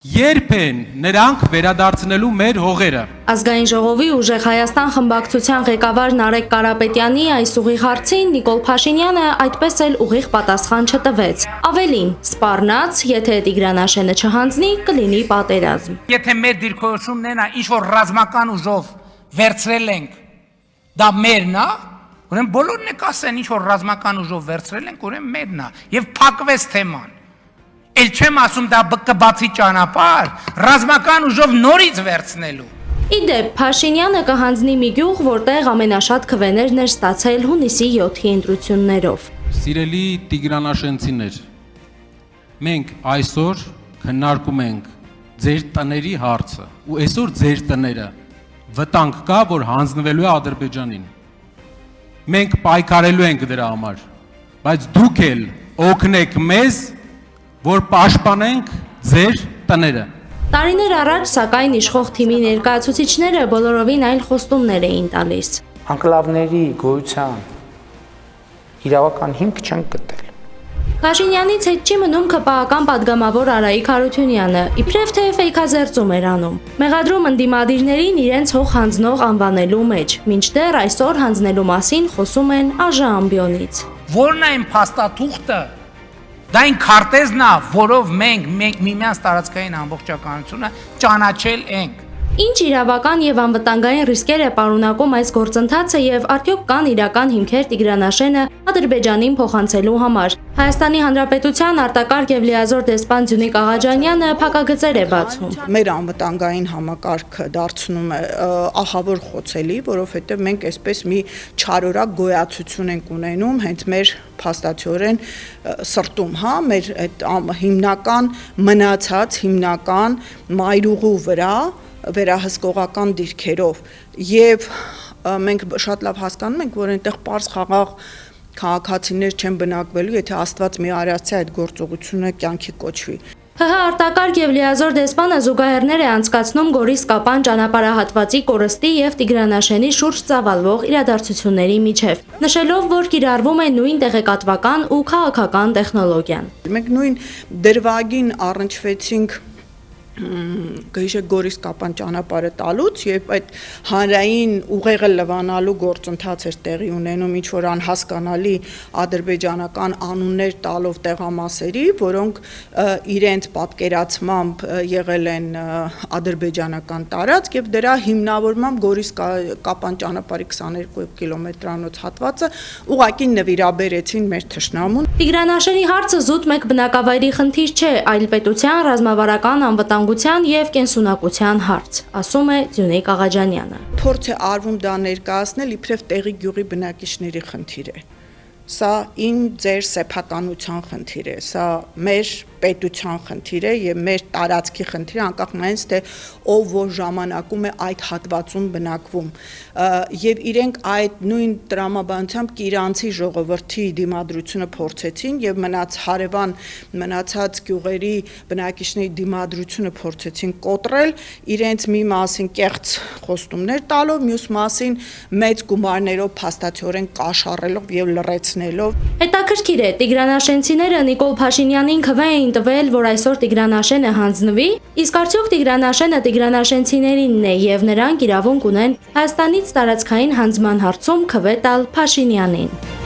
Երբ են նրանք վերադարձնելու մեր հողերը։ Ազգային ժողովի ուժեղ Հայաստան խմբակցության ղեկավար Նարեկ Կարապետյանի այս ուղիղ հարցին Նիկոլ Փաշինյանը այդպես էլ ուղիղ պատասխան չտվեց։ Ավելին, սպառնաց, եթե Տիգրան չհանձնի, կլինի պատերազմ։ Եթե մեր դիրքորոշումն են, ինչ որ ռազմական ուժով վերցրել ենք, դա մերն է, ուրեմն բոլորն եք ասեն, ինչ որ ռազմական ուժով վերցրել ենք, ուրեմն մերն է, եւ փակվեց թեման։ Էլ չեմ ասում դա կբացի ճանապարհ, ռազմական ուժով նորից վերցնելու։ Իդեպ Փաշինյանը կհանձնի մի գյուղ, որտեղ ամենաշատ քվեներն էր ստացել հունիսի 7-ի ընտրություններով։ Սիրելի Տիգրանաշենցիներ, մենք այսօր քննարկում ենք ձեր տների հարցը, ու այսօր ձեր տները վտանգ կա, որ հանձնվելու է Ադրբեջանին։ Մենք պայքարելու ենք դրա համար, բայց դուք էլ օգնեք մեզ, որ պաշտպանենք ձեր տները։ Տարիներ առաջ, սակայն իշխող թիմի ներկայացուցիչները բոլորովին այլ խոստումներ էին տալիս։ Անկլավների գոյության իրավական հիմք չեն գտել։ Փաշինյանից հետ չի մնում ԿՊԱ-ական падգամավոր Արայիկ Հարությունյանը, իբրև թե ֆեյքազերծում էր անում։ Մեղադրում ընդդիմադիրներին իրենց հող հանձնող անվանելու մեջ, մինչդեռ այսօր հանձնելու մասին խոսում են ԱԺ ամբիոնից։ Որն է այն փաստաթուղթը, դա այն քարտեզն է, որով մենք միմյանց տարածքային ամբողջականությունը ճանաչել ենք։ Ինչ իրավական եւ անվտանգային ռիսկեր է պարունակում այս գործընթացը եւ արդյոք կան իրական հիմքեր Տիգրանաշենը Ադրբեջանին փոխանցելու համար։ Հայաստանի Հանրապետության արտակարգ եւ լիազոր դեսպան Ձյունիկ Աղաջանյանը փակագծեր է բացում։ Մեր անվտանգային համակարգը դարձնում է ահավոր խոցելի, որովհետեւ մենք այսպես մի չարորակ գոյացություն ենք ունենում հենց մեր փաստաթիորեն սրտում, մեր այդ հիմնական մնացած հիմնական մայրուղու վրա վերահսկողական դիրքերով եւ մենք շատ լավ հասկանում ենք, որ այնտեղ պարզ խաղաղ քաղաքացիներ չեն բնակվելու, եթե Աստված մի արարծի այդ գործողությունը կյանքի կոչվի։ ՀՀ արտակարգ եւ լիազոր դեսպանը զուգահեռներ է անցկացնում Գորիս-Կապան ճանապարհահատվածի կորստի եւ Տիգրանաշենի շուրջ ծավալվող իրադարձությունների միջև, նշելով, որ կիրառվում է նույն տեղեկատվական ու քաղաքական տեխնոլոգիան։ Մենք նույն դրվագին առնչվեցինք գիշեր Գորիս-Կապան ճանապարհը տալուց եւ այդ հանրային ուղեղը լվանալու գործընթաց էր տեղի ունենում ինչ որ անհասկանալի ադրբեջանական անուններ տալով տեղամասերի, որոնք իրենց պատկերացմամբ եղել են ադրբեջանական տարածք եւ դրա հիմնավորմամբ Գորիս-Կապան ճանապարհի 22 կիլոմետրանոց հատվածը ուղղակի նվիրաբերեցին մեր թշնամուն։ Տիգրանաշենի հարցը զուտ մեկ բնակավայրի խնդիր չէ, այլ պետության ռազմավարական անվտանգության եւ կենսունակության հարց, ասում է Ձյունիկ Աղաջանյանը։ Փորձ է արվում դա ներկայացնել իբրև տեղի գյուղի բնակիչների խնդիր է։ Սա ձեր սեփականության խնդիր է, սա մեր պետության խնդիր է եւ մեր տարածքի խնդիր է, անկախ նայից թե ով որ ժամանակում է այդ հատվածում բնակվում եւ իրենք այդ նույն տրամաբանությամբ Կիրանցի ժողովրդի դիմադրությունը փորձեցին եւ մնացած գյուղերի բնակիչների դիմադրությունը փորձեցին կոտրել իրենց մի մասին կեղծ խոստումներ տալով, մյուս մասին մեծ գումարներով փաստաթիորեն կաշառելով եւ լռեցնելով։ Հետաքրքիր է, Տիգրանաշենցիները Նիկոլ Փաշինյանին քվե էին տվել, որ այսօր Տիգրանաշենը հանձնվի, իսկ արդյոք Տիգրանաշենը Տիգրանաշենցիներինն է եւ նրանք իրավունք ունեն Հայաստանից տարածքային հանձնման հարցում քվե տալ Փաշինյանին։